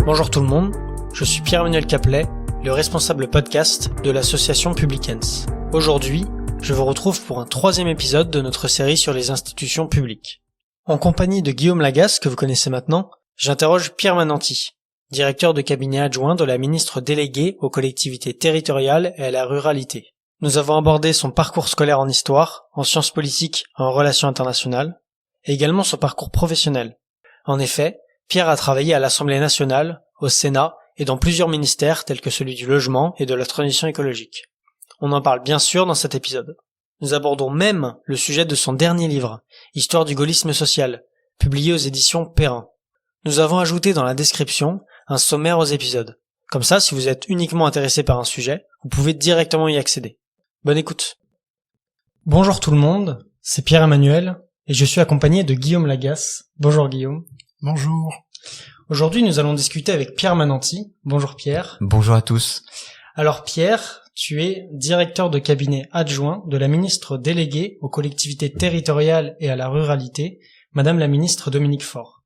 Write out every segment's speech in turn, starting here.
Bonjour tout le monde, je suis Pierre-Emmanuel Caplet, le responsable podcast de l'association Publicens. Aujourd'hui, je vous retrouve pour un 3e épisode de notre série sur les institutions publiques. En compagnie de Guillaume Lagasse, que vous connaissez maintenant, j'interroge Pierre Mananti, directeur de cabinet adjoint de la ministre déléguée aux collectivités territoriales et à la ruralité. Nous avons abordé son parcours scolaire en histoire, en sciences politiques et en relations internationales, et également son parcours professionnel. En effet, Pierre a travaillé à l'Assemblée nationale, au Sénat et dans plusieurs ministères tels que celui du logement et de la transition écologique. On en parle bien sûr dans cet épisode. Nous abordons même le sujet de son dernier livre, Histoire du gaullisme social, publié aux éditions Perrin. Nous avons ajouté dans la description un sommaire aux épisodes. Comme ça, si vous êtes uniquement intéressé par un sujet, vous pouvez directement y accéder. Bonne écoute. Bonjour tout le monde, c'est Pierre-Emmanuel et je suis accompagné de Guillaume Lagasse. Bonjour Guillaume. Bonjour. Aujourd'hui, nous allons discuter avec Pierre Mananti. Bonjour Pierre. Bonjour à tous. Alors Pierre, tu es directeur de cabinet adjoint de la ministre déléguée aux collectivités territoriales et à la ruralité, Madame la ministre Dominique Faure.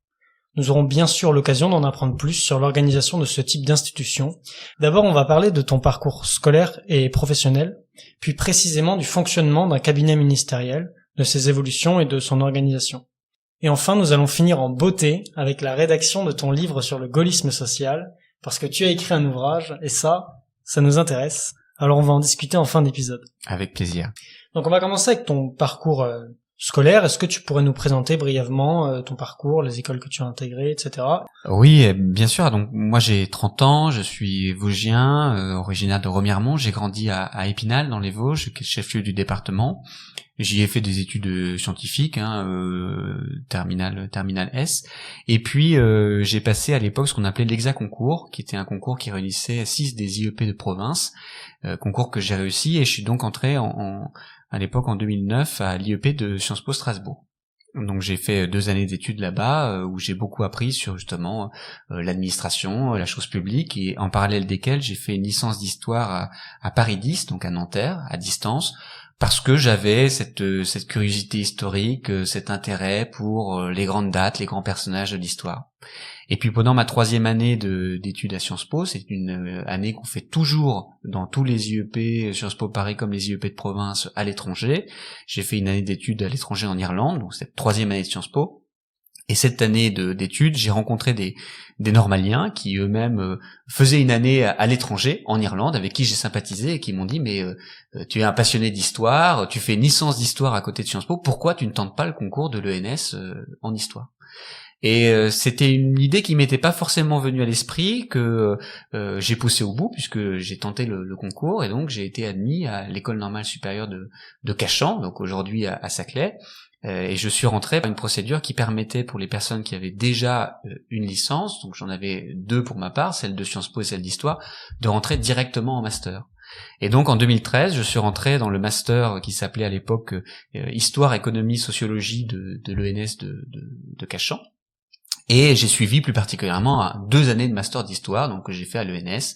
Nous aurons bien sûr l'occasion d'en apprendre plus sur l'organisation de ce type d'institution. D'abord, on va parler de ton parcours scolaire et professionnel, puis précisément du fonctionnement d'un cabinet ministériel, de ses évolutions et de son organisation. Et enfin, nous allons finir en beauté avec la rédaction de ton livre sur le gaullisme social, parce que tu as écrit un ouvrage, et ça nous intéresse. Alors on va en discuter en fin d'épisode. Avec plaisir. Donc on va commencer avec ton parcours scolaire. Est-ce que tu pourrais nous présenter brièvement ton parcours, les écoles que tu as intégrées, etc. Oui, bien sûr. Donc moi j'ai 30 ans, je suis vosgien, originaire de Remiremont. J'ai grandi à Épinal dans les Vosges, qui est le chef-lieu du département. J'y ai fait des études scientifiques, terminale S. Et puis j'ai passé à l'époque ce qu'on appelait l'Hexa-concours, qui était un concours qui réunissait 6 des IEP de province, concours que j'ai réussi, et je suis donc entré à l'époque en 2009 à l'IEP de Sciences Po Strasbourg. Donc j'ai fait 2 années d'études là-bas où j'ai beaucoup appris sur justement l'administration, la chose publique, et en parallèle desquelles j'ai fait une licence d'histoire à Paris 10, donc à Nanterre, à distance, parce que j'avais cette curiosité historique, cet intérêt pour les grandes dates, les grands personnages de l'histoire. Et puis pendant ma 3e année d'études à Sciences Po, c'est une année qu'on fait toujours dans tous les IEP, Sciences Po Paris comme les IEP de province, à l'étranger. J'ai fait une année d'études à l'étranger en Irlande, donc cette 3e année de Sciences Po. Et cette année d'études, j'ai rencontré des normaliens qui eux-mêmes faisaient une année à l'étranger, en Irlande, avec qui j'ai sympathisé et qui m'ont dit « Mais tu es un passionné d'histoire, tu fais une licence d'histoire à côté de Sciences Po, pourquoi tu ne tentes pas le concours de l'ENS en histoire ?» Et c'était une idée qui m'était pas forcément venue à l'esprit, que j'ai poussé au bout, puisque j'ai tenté le concours, et donc j'ai été admis à l'école normale supérieure de Cachan, donc aujourd'hui à Saclay. Et je suis rentré par une procédure qui permettait pour les personnes qui avaient déjà une licence, donc j'en avais 2 pour ma part, celle de Sciences Po et celle d'Histoire, de rentrer directement en master. Et donc en 2013, je suis rentré dans le master qui s'appelait à l'époque Histoire, Économie, Sociologie de l'ENS de Cachan. Et j'ai suivi plus particulièrement 2 années de master d'histoire, donc que j'ai fait à l'ENS,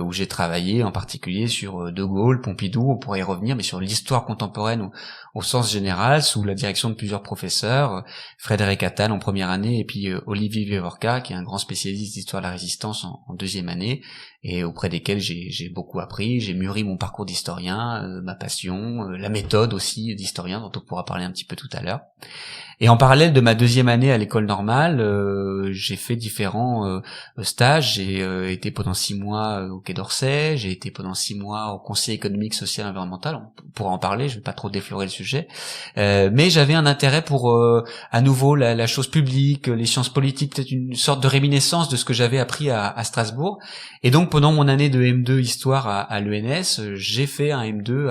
où j'ai travaillé en particulier sur De Gaulle, Pompidou, on pourrait y revenir, mais sur l'histoire contemporaine au sens général, sous la direction de plusieurs professeurs, Frédéric Attal en première année, et puis Olivier Vivorca, qui est un grand spécialiste d'histoire de la résistance en 2e année, et auprès desquels j'ai beaucoup appris, j'ai mûri mon parcours d'historien, ma passion, la méthode aussi d'historien, dont on pourra parler un petit peu tout à l'heure. Et en parallèle de ma 2e année à l'école normale, j'ai fait différents stages. J'ai été pendant 6 mois au Quai d'Orsay, j'ai été pendant 6 mois au Conseil économique, social et environnemental. On pourra en parler, je vais pas trop déflorer le sujet. Mais j'avais un intérêt pour, à nouveau, la chose publique, les sciences politiques, peut-être une sorte de réminiscence de ce que j'avais appris à Strasbourg. Et donc, pendant mon année de M2 Histoire à l'ENS, j'ai fait un M2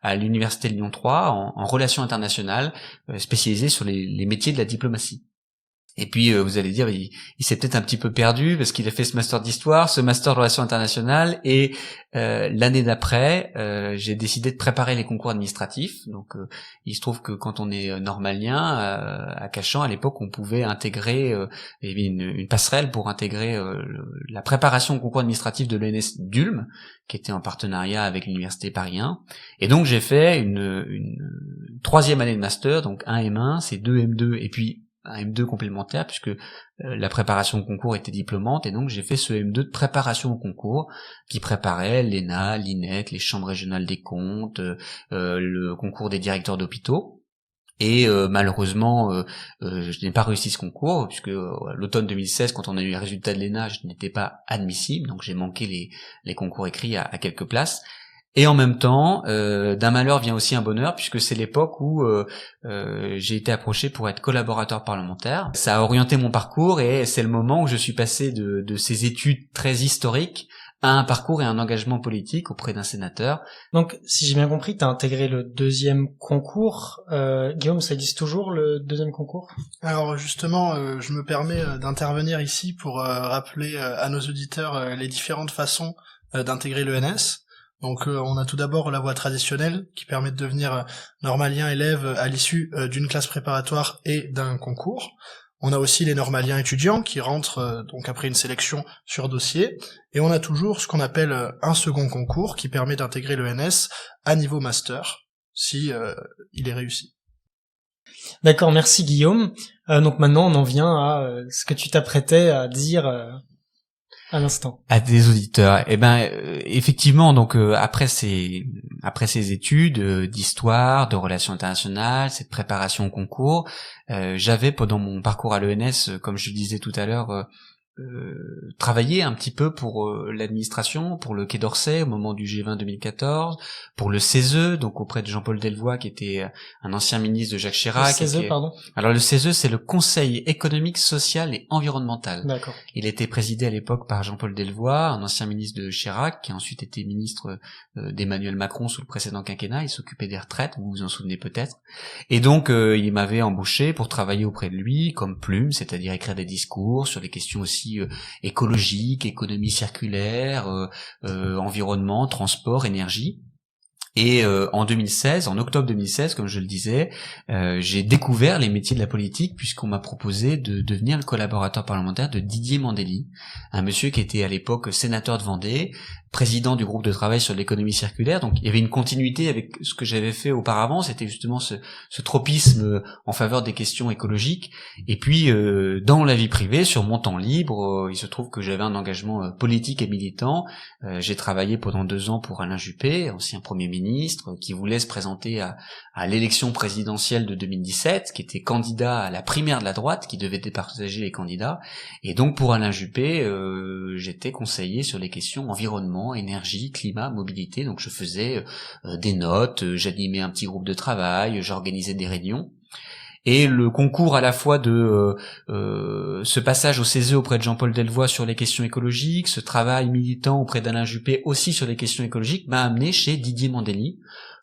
à l'Université Lyon 3 en relations internationales, spécialisé sur les métiers de la diplomatie. Et puis vous allez dire, il s'est peut-être un petit peu perdu parce qu'il a fait ce master d'histoire, ce master de relations internationales, et l'année d'après, j'ai décidé de préparer les concours administratifs. Donc il se trouve que quand on est normalien à Cachan, à l'époque, on pouvait intégrer il y avait une passerelle pour intégrer la préparation au concours administratif de l'ENS d'Ulm, qui était en partenariat avec l'université Paris 1. Et donc j'ai fait une 3e année de master, donc un M1, c'est 2 M2, et puis un M2 complémentaire puisque la préparation au concours était diplômante, et donc j'ai fait ce M2 de préparation au concours qui préparait l'ENA, l'INET, les chambres régionales des comptes, le concours des directeurs d'hôpitaux. Et malheureusement, je n'ai pas réussi ce concours, puisque l'automne 2016, quand on a eu les résultats de l'ENA, je n'étais pas admissible, donc j'ai manqué les concours écrits à quelques places. Et en même temps, d'un malheur vient aussi un bonheur, puisque c'est l'époque où j'ai été approché pour être collaborateur parlementaire. Ça a orienté mon parcours, et c'est le moment où je suis passé de ces études très historiques à un parcours et un engagement politique auprès d'un sénateur. Donc, si j'ai bien compris, tu as intégré le deuxième concours. Guillaume, ça existe toujours, le deuxième concours ? Alors justement, je me permets d'intervenir ici pour rappeler à nos auditeurs les différentes façons d'intégrer l'ENS. Donc on a tout d'abord la voie traditionnelle qui permet de devenir normalien élève à l'issue d'une classe préparatoire et d'un concours. On a aussi les normaliens étudiants qui rentrent donc après une sélection sur dossier, et on a toujours ce qu'on appelle un second concours qui permet d'intégrer l'ENS à niveau master si il est réussi. D'accord, merci Guillaume. Donc maintenant on en vient à ce que tu t'apprêtais à dire à l'instant. À des auditeurs. Effectivement, donc après ces études d'histoire, de relations internationales, cette préparation au concours, j'avais pendant mon parcours à l'ENS, comme je le disais tout à l'heure, travaillé un petit peu pour l'administration, pour le Quai d'Orsay au moment du G20 2014, pour le CESE, donc auprès de Jean-Paul Delevoye qui était un ancien ministre de Jacques Chirac. Le CESE, pardon. Alors le CESE, c'est le Conseil économique, social et environnemental. D'accord. Il était présidé à l'époque par Jean-Paul Delevoye, un ancien ministre de Chirac, qui a ensuite été ministre d'Emmanuel Macron sous le précédent quinquennat. Il s'occupait des retraites, vous vous en souvenez peut-être. Et donc il m'avait embauché pour travailler auprès de lui comme plume, c'est-à-dire écrire des discours sur les questions aussi écologique, économie circulaire, environnement, transport, énergie. Et en 2016, en octobre 2016, comme je le disais, j'ai découvert les métiers de la politique puisqu'on m'a proposé de devenir le collaborateur parlementaire de Didier Mandelli, un monsieur qui était à l'époque sénateur de Vendée, président du groupe de travail sur l'économie circulaire. Donc il y avait une continuité avec ce que j'avais fait auparavant, c'était justement ce tropisme en faveur des questions écologiques. Et puis dans la vie privée, sur mon temps libre, il se trouve que j'avais un engagement politique et militant. J'ai travaillé pendant 2 ans pour Alain Juppé, ancien Premier ministre, qui voulait se présenter à l'élection présidentielle de 2017, qui était candidat à la primaire de la droite, qui devait départager les candidats. Et donc pour Alain Juppé, j'étais conseiller sur les questions environnement, énergie, climat, mobilité. Donc je faisais des notes, j'animais un petit groupe de travail, j'organisais des réunions. Et le concours à la fois de ce passage au CESE auprès de Jean-Paul Delevoye sur les questions écologiques, ce travail militant auprès d'Alain Juppé aussi sur les questions écologiques, m'a amené chez Didier Mandelli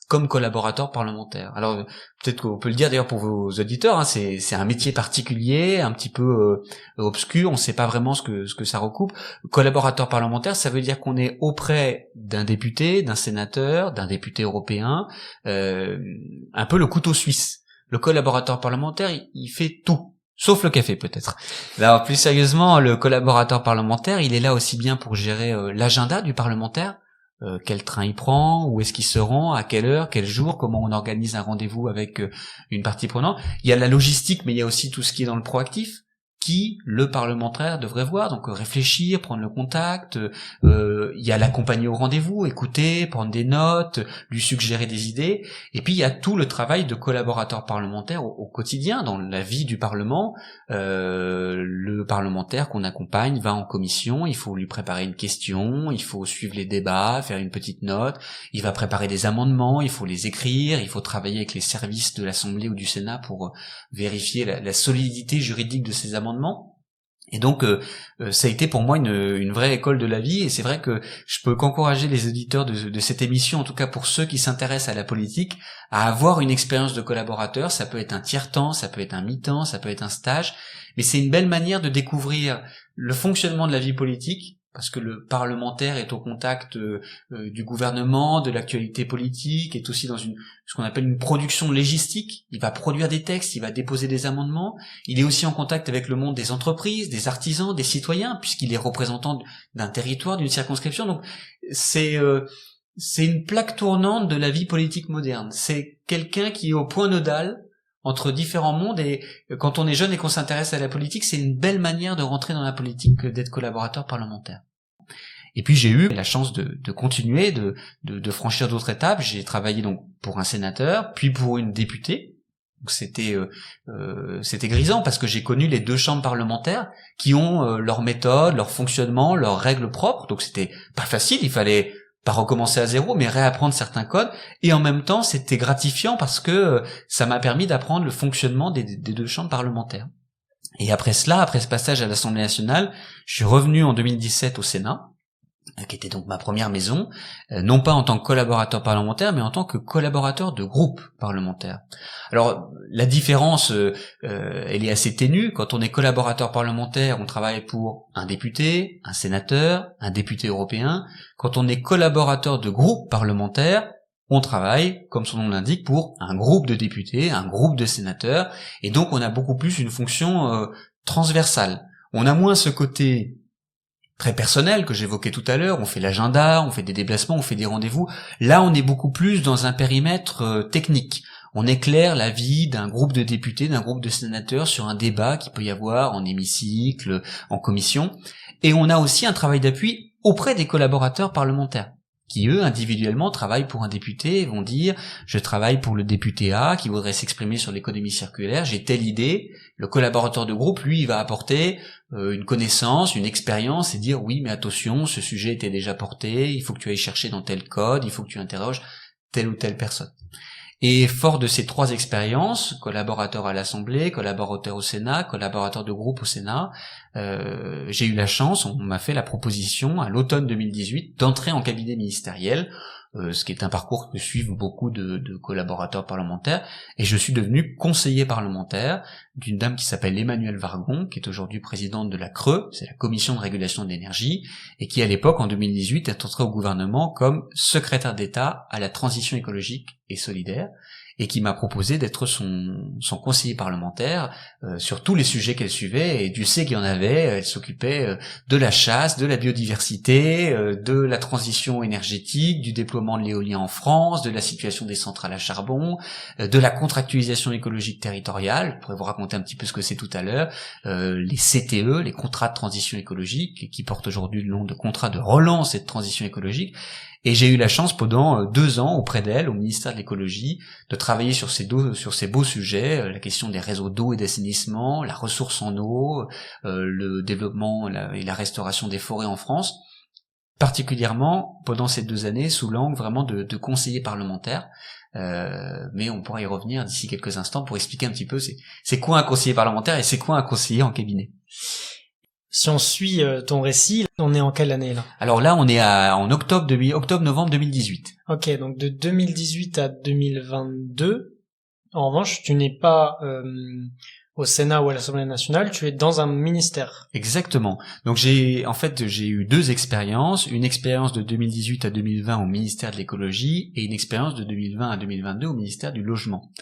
comme collaborateur parlementaire. Alors peut-être qu'on peut le dire d'ailleurs pour vos auditeurs, hein, c'est un métier particulier, un petit peu obscur, on ne sait pas vraiment ce que ça recoupe. Collaborateur parlementaire, ça veut dire qu'on est auprès d'un député, d'un sénateur, d'un député européen, un peu le couteau suisse. Le collaborateur parlementaire, il fait tout. Sauf le café peut-être. Alors plus sérieusement, le collaborateur parlementaire, il est là aussi bien pour gérer l'agenda du parlementaire, quel train il prend, où est-ce qu'il se rend, à quelle heure, quel jour, comment on organise un rendez-vous avec une partie prenante. Il y a la logistique, mais il y a aussi tout ce qui est dans le proactif, qui le parlementaire devrait voir, donc réfléchir, prendre le contact, il y a l'accompagner au rendez-vous, écouter, prendre des notes, lui suggérer des idées, et puis il y a tout le travail de collaborateur parlementaire au quotidien, dans la vie du Parlement. Le parlementaire qu'on accompagne va en commission, il faut lui préparer une question, il faut suivre les débats, faire une petite note, il va préparer des amendements, il faut les écrire, il faut travailler avec les services de l'Assemblée ou du Sénat pour vérifier la solidité juridique de ces amendements. Et donc ça a été pour moi une vraie école de la vie, et c'est vrai que je peux qu'encourager les auditeurs de cette émission, en tout cas pour ceux qui s'intéressent à la politique, à avoir une expérience de collaborateur. Ça peut être un tiers-temps, ça peut être un mi-temps, ça peut être un stage, mais c'est une belle manière de découvrir le fonctionnement de la vie politique, parce que le parlementaire est au contact du gouvernement, de l'actualité politique, est aussi dans ce qu'on appelle une production légistique. Il va produire des textes, il va déposer des amendements. Il est aussi en contact avec le monde des entreprises, des artisans, des citoyens, puisqu'il est représentant d'un territoire, d'une circonscription. Donc c'est une plaque tournante de la vie politique moderne. C'est quelqu'un qui est au point nodal entre différents mondes, et quand on est jeune et qu'on s'intéresse à la politique, c'est une belle manière de rentrer dans la politique que d'être collaborateur parlementaire. Et puis j'ai eu la chance de continuer, de franchir d'autres étapes. J'ai travaillé donc pour un sénateur, puis pour une députée. Donc c'était grisant parce que j'ai connu les deux chambres parlementaires qui ont leurs méthodes, leur fonctionnement, leurs règles propres. Donc c'était pas facile, il fallait pas recommencer à zéro, mais réapprendre certains codes. Et en même temps, c'était gratifiant parce que ça m'a permis d'apprendre le fonctionnement des deux chambres parlementaires. Et après cela, après ce passage à l'Assemblée nationale, je suis revenu en 2017 au Sénat, qui était donc ma première maison, non pas en tant que collaborateur parlementaire, mais en tant que collaborateur de groupe parlementaire. Alors, la différence, elle est assez ténue. Quand on est collaborateur parlementaire, on travaille pour un député, un sénateur, un député européen. Quand on est collaborateur de groupe parlementaire, on travaille, comme son nom l'indique, pour un groupe de députés, un groupe de sénateurs, et donc on a beaucoup plus une fonction transversale. On a moins ce côté très personnel que j'évoquais tout à l'heure, on fait l'agenda, on fait des déplacements, on fait des rendez-vous. Là, on est beaucoup plus dans un périmètre technique. On éclaire la vie d'un groupe de députés, d'un groupe de sénateurs sur un débat qu'il peut y avoir en hémicycle, en commission. Et on a aussi un travail d'appui auprès des collaborateurs parlementaires, qui eux, individuellement, travaillent pour un député et vont dire « je travaille pour le député A qui voudrait s'exprimer sur l'économie circulaire, j'ai telle idée ». Le collaborateur de groupe, lui, il va apporter une connaissance, une expérience et dire « oui, mais attention, ce sujet était déjà porté, il faut que tu ailles chercher dans tel code, il faut que tu interroges telle ou telle personne ». Et fort de ces trois expériences, collaborateur à l'Assemblée, collaborateur au Sénat, collaborateur de groupe au Sénat, j'ai eu la chance, on m'a fait la proposition à l'automne 2018 d'entrer en cabinet ministériel, ce qui est un parcours que suivent beaucoup de collaborateurs parlementaires, et je suis devenu conseiller parlementaire d'une dame qui s'appelle Emmanuelle Vargon, qui est aujourd'hui présidente de la CRE, c'est la Commission de régulation de l'énergie, et qui à l'époque, en 2018, est entrée au gouvernement comme secrétaire d'État à la transition écologique et solidaire, et qui m'a proposé d'être son conseiller parlementaire sur tous les sujets qu'elle suivait, et Dieu sait qu'il y en avait. Elle s'occupait de la chasse, de la biodiversité, de la transition énergétique, du déploiement de l'éolien en France, de la situation des centrales à charbon, de la contractualisation écologique territoriale. Je pourrais vous raconter un petit peu ce que c'est tout à l'heure, les CTE, les contrats de transition écologique, qui portent aujourd'hui le nom de contrats de relance et de transition écologique. Et j'ai eu la chance pendant 2 ans auprès d'elle, au ministère de l'écologie, de travailler sur ces beaux sujets, la question des réseaux d'eau et d'assainissement, la ressource en eau, le développement et la restauration des forêts en France, particulièrement pendant ces 2 années sous l'angle vraiment de conseiller parlementaire. Mais on pourra y revenir d'ici quelques instants pour expliquer un petit peu c'est quoi un conseiller parlementaire et c'est quoi un conseiller en cabinet. Si on suit ton récit, on est en quelle année là? Alors là, on est en octobre-novembre 2018. Ok, donc de 2018 à 2022. En revanche, tu n'es pas au Sénat ou à l'Assemblée nationale, tu es dans un ministère. Exactement. Donc j'ai eu 2 expériences, une expérience de 2018 à 2020 au ministère de l'écologie et une expérience de 2020 à 2022 au ministère du logement.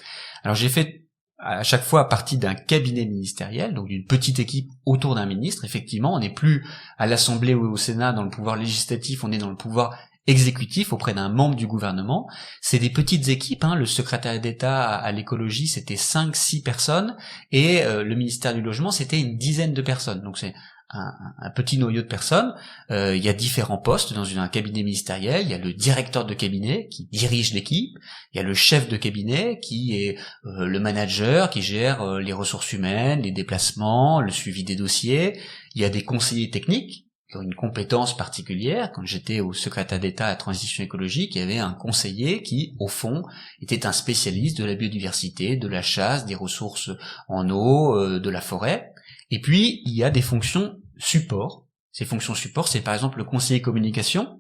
Alors j'ai fait à chaque fois partie d'un cabinet ministériel, donc d'une petite équipe autour d'un ministre. Effectivement, on n'est plus à l'Assemblée ou au Sénat dans le pouvoir législatif, on est dans le pouvoir exécutif auprès d'un membre du gouvernement. C'est des petites équipes, le secrétaire d'État à l'écologie, c'était 5-6 personnes, et le ministère du logement, c'était une dizaine de personnes. Donc c'est un petit noyau de personnes. Il y a différents postes dans un cabinet ministériel. Il y a le directeur de cabinet qui dirige l'équipe. Il y a le chef de cabinet qui est le manager qui gère les ressources humaines, les déplacements, le suivi des dossiers. Il y a des conseillers techniques qui ont une compétence particulière. Quand j'étais au secrétaire d'État à la transition écologique, il y avait un conseiller qui, au fond, était un spécialiste de la biodiversité, de la chasse, des ressources en eau, de la forêt. Et puis, il y a des fonctions support. Ces fonctions support, c'est par exemple le conseiller communication.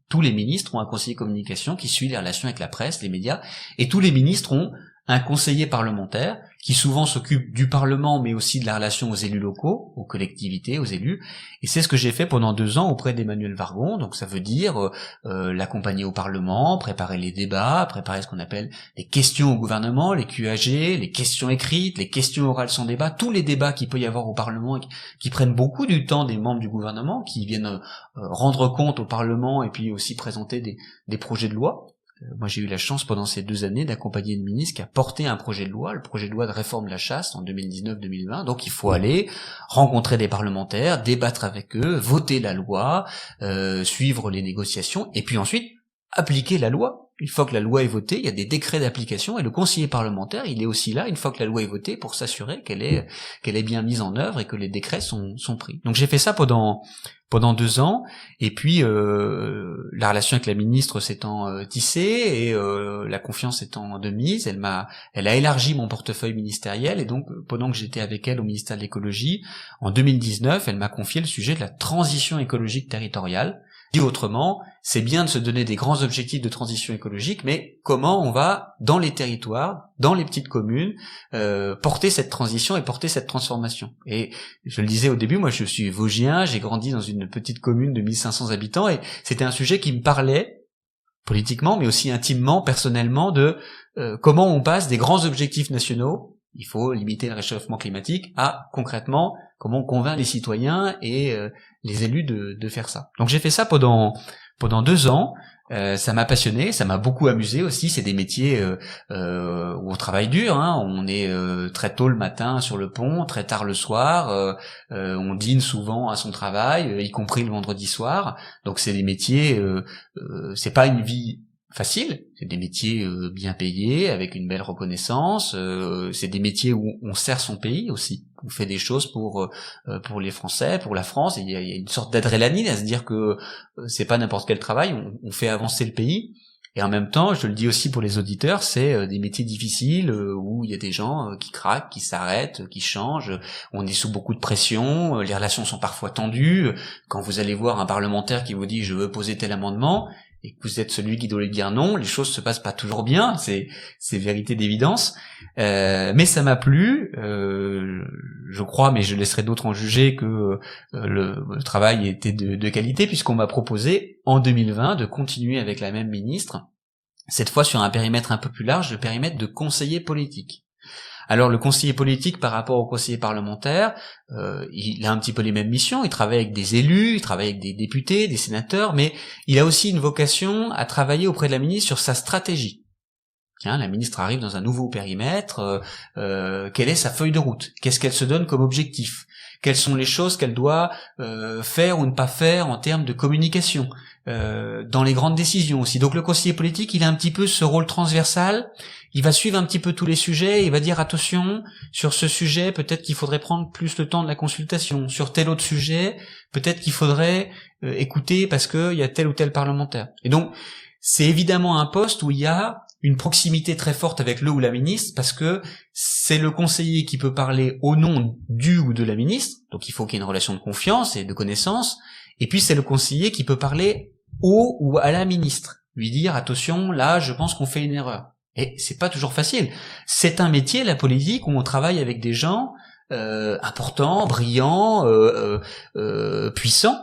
Tous les ministres ont un conseiller communication qui suit les relations avec la presse, les médias, et tous les ministres ont un conseiller parlementaire qui souvent s'occupe du Parlement, mais aussi de la relation aux élus locaux, aux collectivités, aux élus. Et c'est ce que j'ai fait pendant 2 ans auprès d'Emmanuelle Vargon. Donc ça veut dire l'accompagner au Parlement, préparer les débats, préparer ce qu'on appelle les questions au gouvernement, les QAG, les questions écrites, les questions orales sans débat, tous les débats qu'il peut y avoir au Parlement et qui prennent beaucoup du temps des membres du gouvernement, qui viennent rendre compte au Parlement et puis aussi présenter des projets de loi. moi j'ai eu la chance pendant ces 2 années d'accompagner une ministre qui a porté un projet de loi, le projet de loi de réforme de la chasse en 2019-2020. Donc il faut aller rencontrer des parlementaires, débattre avec eux, voter la loi, suivre les négociations, et puis ensuite appliquer la loi. Une fois que la loi est votée, il y a des décrets d'application, et le conseiller parlementaire, il est aussi là, une fois que la loi est votée, pour s'assurer qu'elle est bien mise en œuvre et que les décrets sont pris. Donc j'ai fait ça pendant 2 ans, et puis la relation avec la ministre s'étant tissée, et la confiance étant de mise, elle a élargi mon portefeuille ministériel, et donc pendant que j'étais avec elle au ministère de l'écologie, en 2019, elle m'a confié le sujet de la transition écologique territoriale. Dit autrement, c'est bien de se donner des grands objectifs de transition écologique, mais comment on va, dans les territoires, dans les petites communes, porter cette transition et porter cette transformation. Et je le disais au début, moi je suis vosgien, j'ai grandi dans une petite commune de 1500 habitants, et c'était un sujet qui me parlait politiquement, mais aussi intimement, personnellement, de comment on passe des grands objectifs nationaux, il faut limiter le réchauffement climatique, à concrètement comment on convainc les citoyens et les élus de faire ça. Donc j'ai fait ça pendant 2 ans. Ça m'a passionné, ça m'a beaucoup amusé aussi. C'est des métiers où on travaille dur, hein. On est très tôt le matin sur le pont, très tard le soir. On dîne souvent à son travail, y compris le vendredi soir. Donc c'est des métiers, c'est pas une vie facile, c'est des métiers bien payés, avec une belle reconnaissance, c'est des métiers où on sert son pays aussi, on fait des choses pour les Français, pour la France, et il y a une sorte d'adrénaline à se dire que c'est pas n'importe quel travail, on fait avancer le pays, et en même temps, je le dis aussi pour les auditeurs, c'est des métiers difficiles où il y a des gens qui craquent, qui s'arrêtent, qui changent, on est sous beaucoup de pression, les relations sont parfois tendues, quand vous allez voir un parlementaire qui vous dit « je veux poser tel amendement », et que vous êtes celui qui doit lui dire non, les choses se passent pas toujours bien, c'est vérité d'évidence. Mais ça m'a plu, je crois, mais je laisserai d'autres en juger que le travail était de qualité, puisqu'on m'a proposé en 2020 de continuer avec la même ministre, cette fois sur un périmètre un peu plus large, le périmètre de conseiller politique. Alors le conseiller politique par rapport au conseiller parlementaire, il a un petit peu les mêmes missions, il travaille avec des élus, il travaille avec des députés, des sénateurs, mais il a aussi une vocation à travailler auprès de la ministre sur sa stratégie. Tiens, la ministre arrive dans un nouveau périmètre, quelle est sa feuille de route? Qu'est-ce qu'elle se donne comme objectif? Quelles sont les choses qu'elle doit faire ou ne pas faire en termes de communication, dans les grandes décisions aussi. Donc le conseiller politique, il a un petit peu ce rôle transversal, il va suivre un petit peu tous les sujets, il va dire attention, sur ce sujet, peut-être qu'il faudrait prendre plus le temps de la consultation, sur tel autre sujet, peut-être qu'il faudrait écouter parce qu'il y a tel ou tel parlementaire. Et donc, c'est évidemment un poste où il y a une proximité très forte avec le ou la ministre, parce que c'est le conseiller qui peut parler au nom du ou de la ministre, donc il faut qu'il y ait une relation de confiance et de connaissance, et puis c'est le conseiller qui peut parler au ou à la ministre, lui dire attention, là je pense qu'on fait une erreur. Et c'est pas toujours facile. C'est un métier, la politique, où on travaille avec des gens importants, brillants, puissants,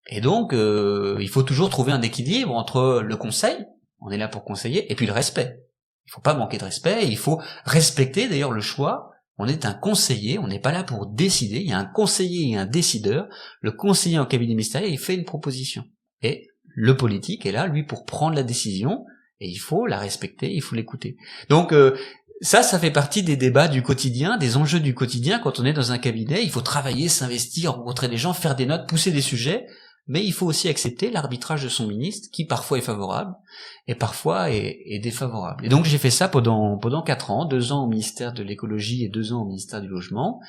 et donc il faut toujours trouver un équilibre entre le conseil, on est là pour conseiller, et puis le respect. Il faut pas manquer de respect, il faut respecter d'ailleurs le choix. On est un conseiller, on n'est pas là pour décider, il y a un conseiller et un décideur. Le conseiller en cabinet ministériel, il fait une proposition. Et le politique est là, lui, pour prendre la décision, et il faut la respecter, il faut l'écouter. Donc ça fait partie des débats du quotidien, des enjeux du quotidien. Quand on est dans un cabinet, il faut travailler, s'investir, rencontrer des gens, faire des notes, pousser des sujets, mais il faut aussi accepter l'arbitrage de son ministre, qui parfois est favorable, et parfois est défavorable. Et donc j'ai fait ça pendant 4 ans, 2 ans au ministère de l'écologie et 2 ans au ministère du logement.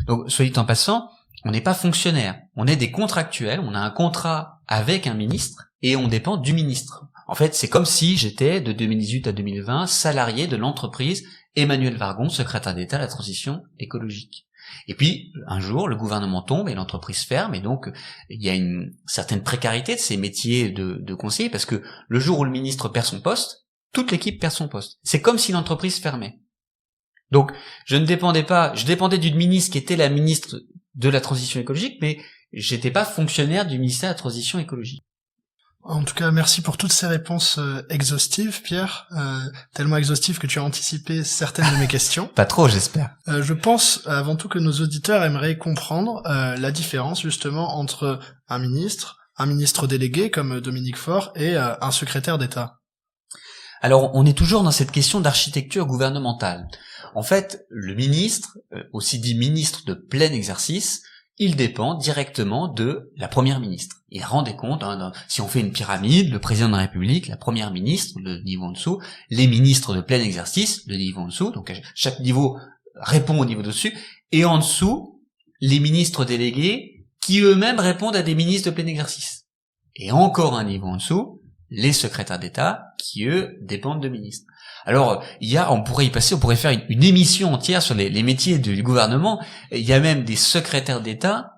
Donc, soit dit en passant, on n'est pas fonctionnaire, on est des contractuels, on a un contrat avec un ministre, et on dépend du ministre. En fait, c'est comme si j'étais, de 2018 à 2020, salarié de l'entreprise Emmanuel Vargon, secrétaire d'État à la transition écologique. Et puis, un jour, le gouvernement tombe et l'entreprise ferme, et donc il y a une certaine précarité de ces métiers de conseiller, parce que le jour où le ministre perd son poste, toute l'équipe perd son poste. C'est comme si l'entreprise fermait. Donc, je dépendais d'une ministre qui était la ministre de la transition écologique, mais j'étais pas fonctionnaire du ministère de la transition écologique. En tout cas, merci pour toutes ces réponses exhaustives, Pierre, tellement exhaustives que tu as anticipé certaines de mes questions. Pas trop, j'espère. Je pense avant tout que nos auditeurs aimeraient comprendre la différence justement entre un ministre délégué comme Dominique Faure et un secrétaire d'État. Alors, on est toujours dans cette question d'architecture gouvernementale. En fait, le ministre, aussi dit ministre de plein exercice, il dépend directement de la première ministre. Il rendait compte, si on fait une pyramide, le président de la République, la première ministre, le niveau en dessous, les ministres de plein exercice, le niveau en dessous, donc chaque niveau répond au niveau dessus, et en dessous, les ministres délégués, qui eux-mêmes répondent à des ministres de plein exercice. Et encore un niveau en dessous, les secrétaires d'État, qui eux dépendent de ministres. Alors, on pourrait faire une émission entière sur les métiers du gouvernement. Il y a même des secrétaires d'État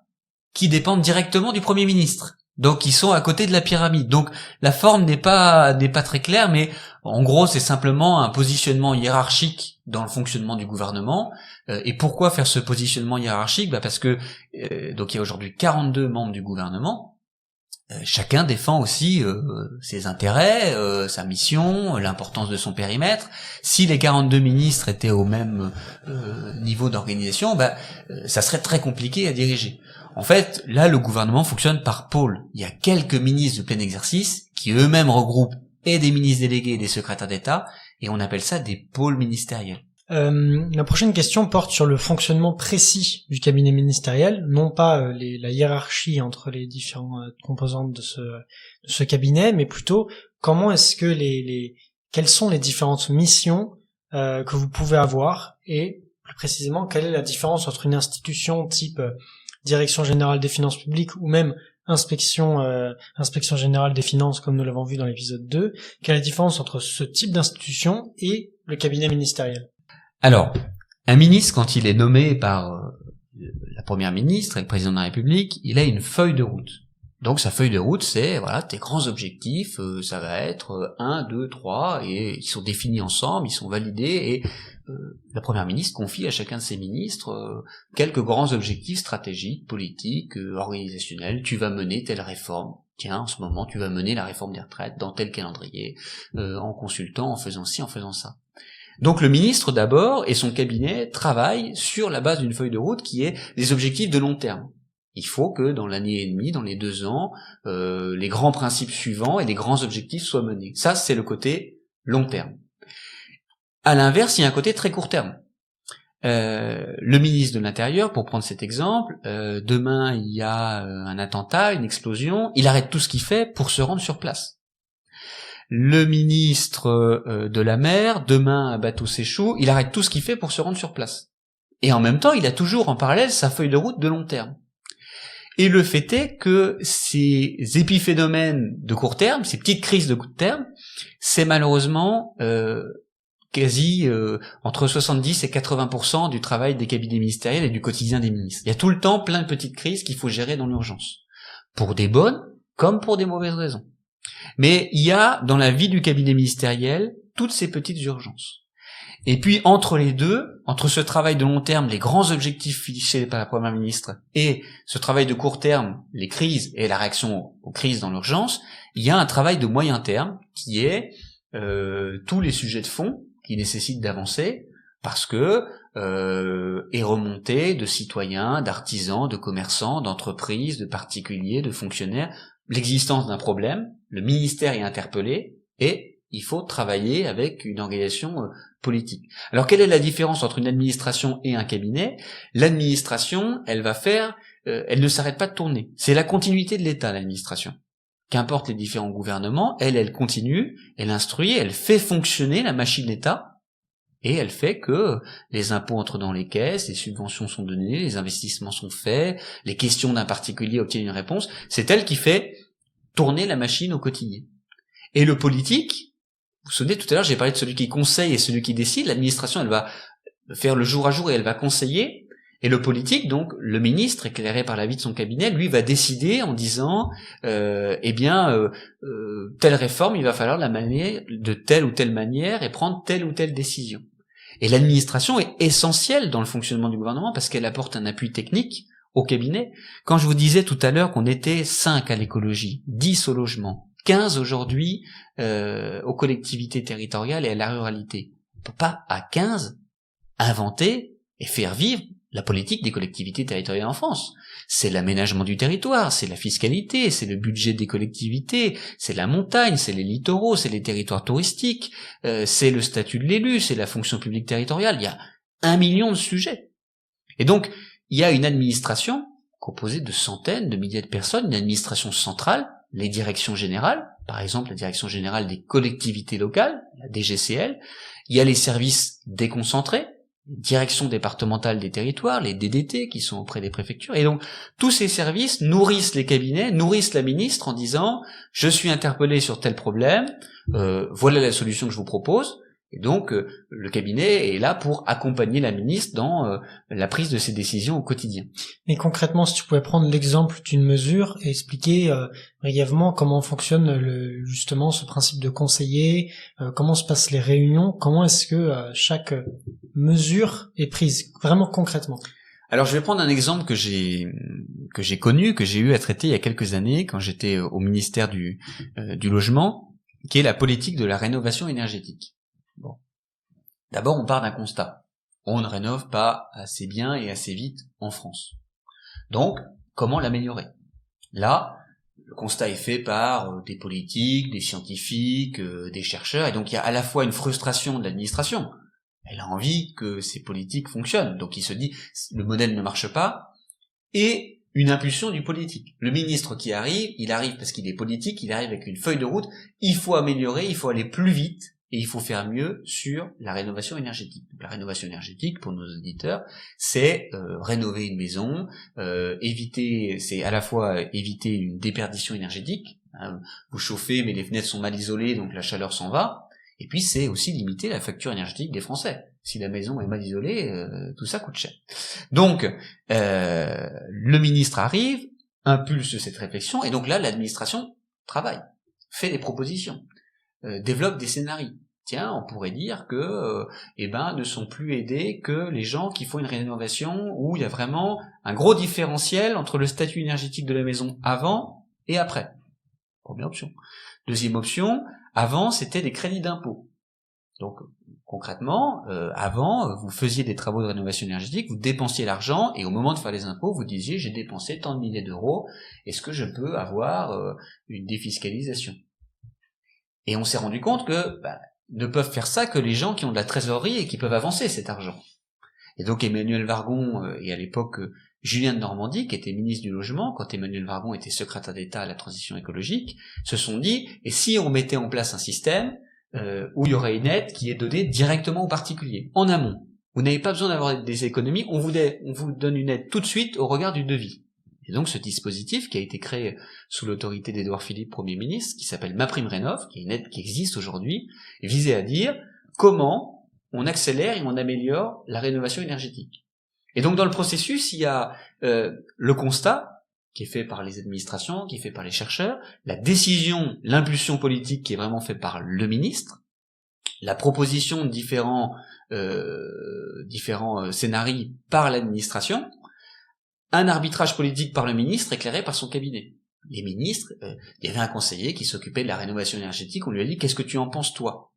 qui dépendent directement du Premier ministre. Donc, ils sont à côté de la pyramide. Donc, la forme n'est pas très claire, mais en gros, c'est simplement un positionnement hiérarchique dans le fonctionnement du gouvernement. Et pourquoi faire ce positionnement hiérarchique ? Parce que donc il y a aujourd'hui 42 membres du gouvernement. Chacun défend aussi ses intérêts, sa mission, l'importance de son périmètre. Si les 42 ministres étaient au même niveau d'organisation, ça serait très compliqué à diriger. En fait, là, le gouvernement fonctionne par pôle. Il y a quelques ministres de plein exercice qui eux-mêmes regroupent et des ministres délégués et des secrétaires d'État, et on appelle ça des pôles ministériels. La prochaine question porte sur le fonctionnement précis du cabinet ministériel, non pas la hiérarchie entre les différentes composantes de ce cabinet, mais plutôt comment est-ce que quelles sont les différentes missions que vous pouvez avoir, et plus précisément quelle est la différence entre une institution type Direction générale des finances publiques ou même Inspection générale des finances, comme nous l'avons vu dans l'épisode 2, quelle est la différence entre ce type d'institution et le cabinet ministériel? Alors, un ministre, quand il est nommé par la première ministre et le président de la République, il a une feuille de route. Donc sa feuille de route, c'est tes grands objectifs, ça va être 1, 2, 3, et ils sont définis ensemble, ils sont validés, et la première ministre confie à chacun de ses ministres quelques grands objectifs stratégiques, politiques, organisationnels. Tu vas mener telle réforme. Tiens, en ce moment, tu vas mener la réforme des retraites dans tel calendrier, en consultant, en faisant ci, en faisant ça. Donc le ministre d'abord et son cabinet travaillent sur la base d'une feuille de route qui est des objectifs de long terme. Il faut que dans l'année et demie, dans les 2 ans, les grands principes suivants et les grands objectifs soient menés. Ça, c'est le côté long terme. À l'inverse, il y a un côté très court terme. Le ministre de l'Intérieur, pour prendre cet exemple, demain il y a un attentat, une explosion, il arrête tout ce qu'il fait pour se rendre sur place. Le ministre de la mer, demain un bateau s'échoue, il arrête tout ce qu'il fait pour se rendre sur place. Et en même temps, il a toujours en parallèle sa feuille de route de long terme. Et le fait est que ces épiphénomènes de court terme, ces petites crises de court terme, c'est malheureusement quasi entre 70 et 80% du travail des cabinets ministériels et du quotidien des ministres. Il y a tout le temps plein de petites crises qu'il faut gérer dans l'urgence, pour des bonnes comme pour des mauvaises raisons. Mais il y a dans la vie du cabinet ministériel toutes ces petites urgences. Et puis entre les deux, entre ce travail de long terme, les grands objectifs fixés par la première ministre, et ce travail de court terme, les crises et la réaction aux crises dans l'urgence, il y a un travail de moyen terme qui est tous les sujets de fond qui nécessitent d'avancer, parce que est remontée de citoyens, d'artisans, de commerçants, d'entreprises, de particuliers, de fonctionnaires, l'existence d'un problème, le ministère est interpellé, et il faut travailler avec une organisation politique. Alors quelle est la différence entre une administration et un cabinet ? L'administration, elle ne s'arrête pas de tourner. C'est la continuité de l'État, l'administration. Qu'importe les différents gouvernements, elle continue, elle instruit, elle fait fonctionner la machine d'État, et elle fait que les impôts entrent dans les caisses, les subventions sont données, les investissements sont faits, les questions d'un particulier obtiennent une réponse. C'est elle qui fait tourner la machine au quotidien. Et le politique, vous vous souvenez, tout à l'heure, j'ai parlé de celui qui conseille et celui qui décide. L'administration, elle va faire le jour à jour et elle va conseiller. Et le politique, donc, le ministre, éclairé par l'avis de son cabinet, lui va décider en disant, telle réforme, il va falloir la mener de telle ou telle manière et prendre telle ou telle décision. Et l'administration est essentielle dans le fonctionnement du gouvernement parce qu'elle apporte un appui technique au cabinet. Quand je vous disais tout à l'heure qu'on était 5 à l'écologie, 10 au logement, 15 aujourd'hui aux collectivités territoriales et à la ruralité, on peut pas à 15 inventer et faire vivre la politique des collectivités territoriales en France. C'est l'aménagement du territoire, c'est la fiscalité, c'est le budget des collectivités, c'est la montagne, c'est les littoraux, c'est les territoires touristiques, c'est le statut de l'élu, c'est la fonction publique territoriale. Il y a 1 million de sujets. Et donc, il y a une administration composée de centaines de milliers de personnes, une administration centrale, les directions générales, par exemple la direction générale des collectivités locales, la DGCL, il y a les services déconcentrés, direction départementale des territoires, les DDT qui sont auprès des préfectures, et donc tous ces services nourrissent les cabinets, nourrissent la ministre en disant « je suis interpellé sur tel problème, voilà la solution que je vous propose ». Et donc le cabinet est là pour accompagner la ministre dans la prise de ses décisions au quotidien. Mais concrètement, si tu pouvais prendre l'exemple d'une mesure et expliquer brièvement comment fonctionne justement ce principe de conseiller, comment se passent les réunions, comment est-ce que chaque mesure est prise vraiment concrètement. Alors je vais prendre un exemple que j'ai connu, que j'ai eu à traiter il y a quelques années quand j'étais au ministère du logement, qui est la politique de la rénovation énergétique. Bon. D'abord, on part d'un constat. On ne rénove pas assez bien et assez vite en France. Donc, comment l'améliorer? Là, le constat est fait par des politiques, des scientifiques, des chercheurs, et donc il y a à la fois une frustration de l'administration. Elle a envie que ces politiques fonctionnent, donc il se dit le modèle ne marche pas, et une impulsion du politique. Le ministre qui arrive, il arrive parce qu'il est politique, il arrive avec une feuille de route, il faut améliorer, il faut aller plus vite, et il faut faire mieux sur la rénovation énergétique. Donc, la rénovation énergétique, pour nos auditeurs, c'est rénover une maison, c'est à la fois éviter une déperdition énergétique, hein, vous chauffez mais les fenêtres sont mal isolées donc la chaleur s'en va, et puis c'est aussi limiter la facture énergétique des Français. Si la maison est mal isolée, tout ça coûte cher. Donc le ministre arrive, impulse cette réflexion, et donc là l'administration travaille, fait des propositions. Développe des scénarios. Tiens, on pourrait dire que ne sont plus aidés que les gens qui font une rénovation où il y a vraiment un gros différentiel entre le statut énergétique de la maison avant et après. Première option. Deuxième option, avant c'était des crédits d'impôt. Donc concrètement, avant vous faisiez des travaux de rénovation énergétique, vous dépensiez l'argent et au moment de faire les impôts, vous disiez j'ai dépensé tant de milliers d'euros, est-ce que je peux avoir une défiscalisation ? Et on s'est rendu compte que ne peuvent faire ça que les gens qui ont de la trésorerie et qui peuvent avancer cet argent. Et donc Emmanuel Wargon et à l'époque Julien de Normandie, qui était ministre du Logement, quand Emmanuel Wargon était secrétaire d'État à la transition écologique, se sont dit, et si on mettait en place un système où il y aurait une aide qui est donnée directement aux particuliers, en amont. Vous n'avez pas besoin d'avoir des économies, on vous donne une aide tout de suite au regard du devis. Et donc ce dispositif qui a été créé sous l'autorité d'Édouard Philippe, Premier ministre, qui s'appelle MaPrimeRénov', qui est une aide qui existe aujourd'hui, visait à dire comment on accélère et on améliore la rénovation énergétique. Et donc dans le processus, il y a le constat qui est fait par les administrations, qui est fait par les chercheurs, la décision, l'impulsion politique qui est vraiment faite par le ministre, la proposition de différents scénarios par l'administration, un arbitrage politique par le ministre éclairé par son cabinet. Les ministres, il y avait un conseiller qui s'occupait de la rénovation énergétique, on lui a dit « Qu'est-ce que tu en penses toi ?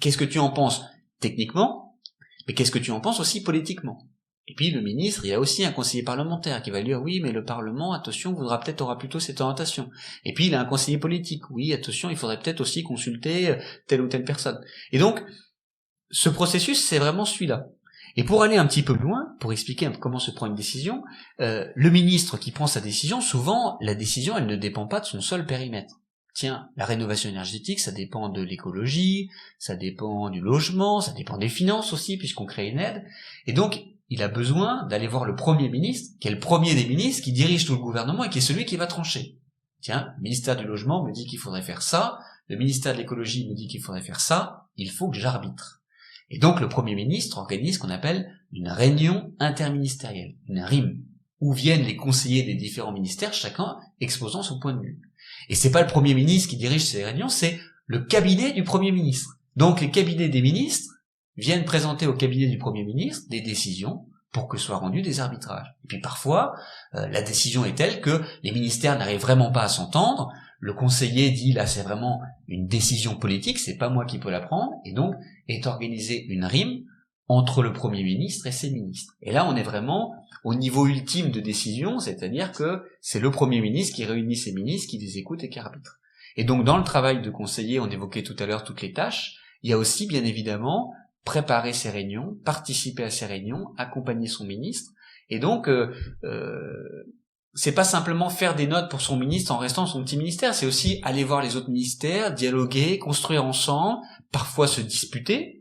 Qu'est-ce que tu en penses techniquement ? Mais qu'est-ce que tu en penses aussi politiquement ?» Et puis le ministre, il y a aussi un conseiller parlementaire qui va lui dire « Oui, mais le Parlement, attention, aura plutôt cette orientation. » Et puis il a un conseiller politique « Oui, attention, il faudrait peut-être aussi consulter telle ou telle personne. » Et donc, ce processus, c'est vraiment celui-là. Et pour aller un petit peu plus loin, pour expliquer comment se prend une décision, le ministre qui prend sa décision, souvent, la décision, elle ne dépend pas de son seul périmètre. Tiens, la rénovation énergétique, ça dépend de l'écologie, ça dépend du logement, ça dépend des finances aussi, puisqu'on crée une aide. Et donc, il a besoin d'aller voir le Premier ministre, qui est le premier des ministres, qui dirige tout le gouvernement et qui est celui qui va trancher. Tiens, le ministère du Logement me dit qu'il faudrait faire ça, le ministère de l'écologie me dit qu'il faudrait faire ça, il faut que j'arbitre. Et donc le Premier ministre organise ce qu'on appelle une réunion interministérielle, une RIM, où viennent les conseillers des différents ministères, chacun exposant son point de vue. Et c'est pas le Premier ministre qui dirige ces réunions, c'est le cabinet du Premier ministre. Donc les cabinets des ministres viennent présenter au cabinet du Premier ministre des décisions pour que soient rendus des arbitrages. Et puis parfois, la décision est telle que les ministères n'arrivent vraiment pas à s'entendre, le conseiller dit là c'est vraiment une décision politique, c'est pas moi qui peux la prendre, et donc est organisée une RIM entre le Premier ministre et ses ministres. Et là, on est vraiment au niveau ultime de décision, c'est-à-dire que c'est le Premier ministre qui réunit ses ministres, qui les écoute et qui arbitre. Et donc, dans le travail de conseiller, on évoquait tout à l'heure toutes les tâches, il y a aussi, bien évidemment, préparer ses réunions, participer à ses réunions, accompagner son ministre. Et donc, c'est pas simplement faire des notes pour son ministre en restant dans son petit ministère, c'est aussi aller voir les autres ministères, dialoguer, construire ensemble, parfois se disputer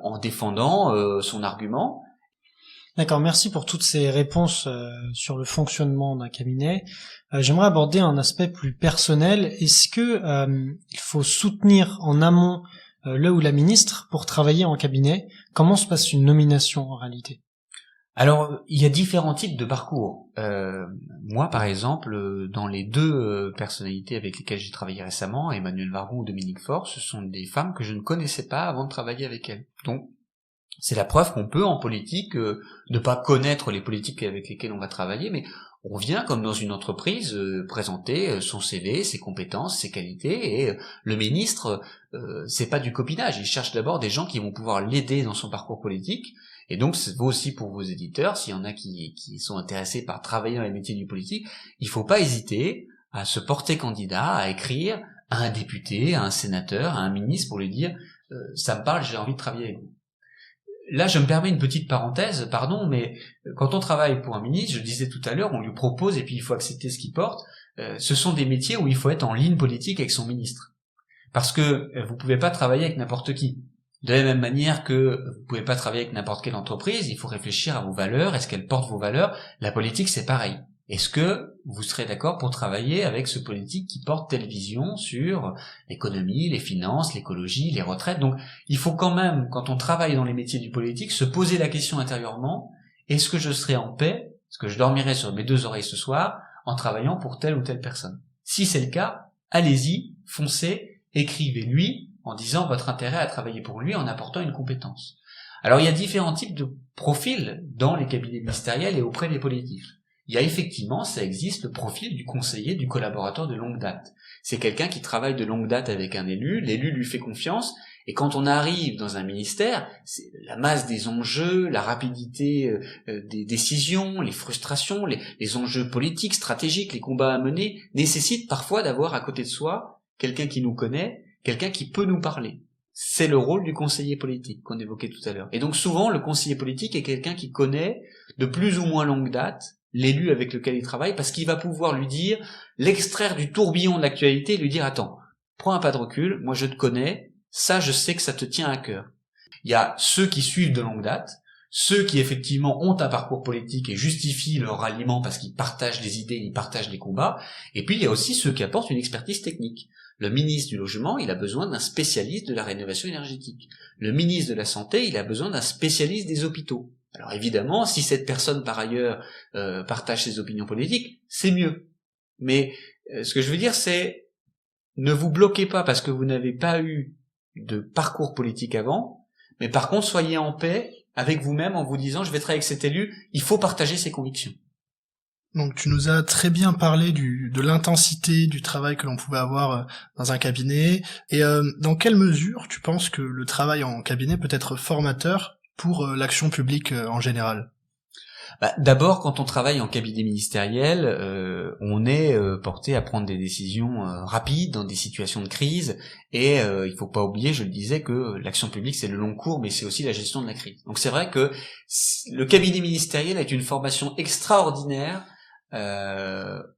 en défendant son argument. D'accord, merci pour toutes ces réponses sur le fonctionnement d'un cabinet. J'aimerais aborder un aspect plus personnel. Est-ce que il faut soutenir en amont le ou la ministre pour travailler en cabinet? Comment se passe une nomination en réalité? Alors, il y a différents types de parcours. Moi, par exemple, dans les deux personnalités avec lesquelles j'ai travaillé récemment, Emmanuelle Wargon ou Dominique Faure, ce sont des femmes que je ne connaissais pas avant de travailler avec elles. Donc, c'est la preuve qu'on peut, en politique, ne pas connaître les politiques avec lesquelles on va travailler, mais on vient, comme dans une entreprise, présenter son CV, ses compétences, ses qualités, et le ministre, c'est pas du copinage, il cherche d'abord des gens qui vont pouvoir l'aider dans son parcours politique, et donc ça vaut aussi pour vos éditeurs, s'il y en a qui sont intéressés par travailler dans les métiers du politique, il faut pas hésiter à se porter candidat, à écrire à un député, à un sénateur, à un ministre pour lui dire « ça me parle, j'ai envie de travailler avec vous ». Là, je me permets une petite parenthèse, pardon, mais quand on travaille pour un ministre, je disais tout à l'heure, on lui propose et puis il faut accepter ce qu'il porte. Ce sont des métiers où il faut être en ligne politique avec son ministre. Parce que vous pouvez pas travailler avec n'importe qui. De la même manière que vous pouvez pas travailler avec n'importe quelle entreprise, il faut réfléchir à vos valeurs, est-ce qu'elles portent vos valeurs? La politique, c'est pareil. Est-ce que vous serez d'accord pour travailler avec ce politique qui porte telle vision sur l'économie, les finances, l'écologie, les retraites? Donc, il faut quand même, quand on travaille dans les métiers du politique, se poser la question intérieurement, est-ce que je serai en paix, est-ce que je dormirai sur mes deux oreilles ce soir, en travaillant pour telle ou telle personne? Si c'est le cas, allez-y, foncez, écrivez-lui, en disant votre intérêt à travailler pour lui en apportant une compétence. Alors, il y a différents types de profils dans les cabinets ministériels et auprès des politiques. Il y a effectivement, ça existe, le profil du conseiller, du collaborateur de longue date. C'est quelqu'un qui travaille de longue date avec un élu, l'élu lui fait confiance, et quand on arrive dans un ministère, c'est la masse des enjeux, la rapidité des décisions, les frustrations, les enjeux politiques, stratégiques, les combats à mener, nécessitent parfois d'avoir à côté de soi quelqu'un qui nous connaît, quelqu'un qui peut nous parler. C'est le rôle du conseiller politique qu'on évoquait tout à l'heure. Et donc souvent, le conseiller politique est quelqu'un qui connaît de plus ou moins longue date l'élu avec lequel il travaille, parce qu'il va pouvoir lui dire, l'extraire du tourbillon de l'actualité et lui dire, attends, prends un pas de recul, moi je te connais, ça je sais que ça te tient à cœur. Il y a ceux qui suivent de longue date, ceux qui effectivement ont un parcours politique et justifient leur ralliement parce qu'ils partagent des idées, ils partagent des combats, et puis il y a aussi ceux qui apportent une expertise technique. Le ministre du Logement, il a besoin d'un spécialiste de la rénovation énergétique. Le ministre de la Santé, il a besoin d'un spécialiste des hôpitaux. Alors évidemment, si cette personne par ailleurs partage ses opinions politiques, c'est mieux. Mais ce que je veux dire, c'est ne vous bloquez pas parce que vous n'avez pas eu de parcours politique avant, mais par contre soyez en paix avec vous-même en vous disant je vais travailler avec cet élu, il faut partager ses convictions. Donc tu nous as très bien parlé de l'intensité du travail que l'on pouvait avoir dans un cabinet, et dans quelle mesure tu penses que le travail en cabinet peut être formateur pour l'action publique en général? D'abord, quand on travaille en cabinet ministériel, on est porté à prendre des décisions rapides dans des situations de crise, et il faut pas oublier, je le disais, que l'action publique c'est le long cours, mais c'est aussi la gestion de la crise. Donc c'est vrai que le cabinet ministériel est une formation extraordinaire